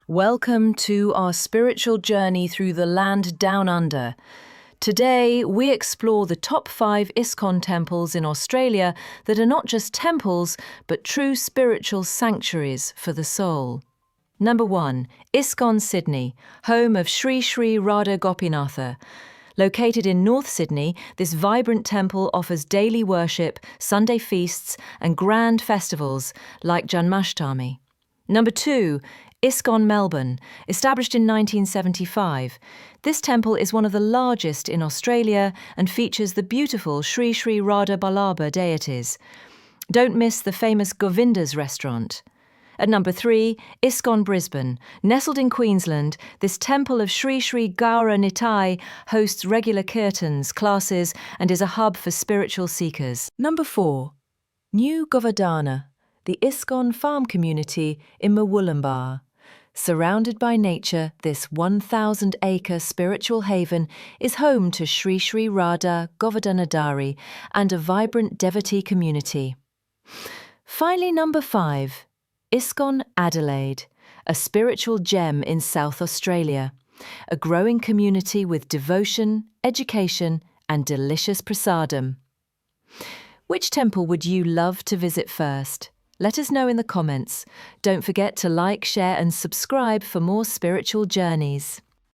Welcome to our spiritual journey through the land down under. Today, we explore the top 5 ISKCON temples in Australia that are not just temples, but true spiritual sanctuaries for the soul. Number 1, ISKCON Sydney, home of Sri Sri Radha Gopinatha. Located in North Sydney, this vibrant temple offers daily worship, Sunday feasts, and grand festivals like Janmashtami. Number 2, ISKCON Melbourne, established in 1975. This temple is one of the largest in Australia and features the beautiful Sri Sri Radha Ballabha deities. Don't miss the famous Govinda's restaurant. At number 3, ISKCON Brisbane. Nestled in Queensland, this temple of Sri Sri Gaura Nitai hosts regular kirtans, classes, and is a hub for spiritual seekers. Number 4, New Govardhana, the ISKCON farm community in Murwillumbah. Surrounded by nature, this 1,000-acre spiritual haven is home to Sri Sri Radha Govardhana Dari and a vibrant devotee community. Finally, number 5, ISKCON Adelaide, a spiritual gem in South Australia, a growing community with devotion, education, and delicious prasadam. Which temple would you love to visit first? Let us know in the comments. Don't forget to like, share, and subscribe for more spiritual journeys.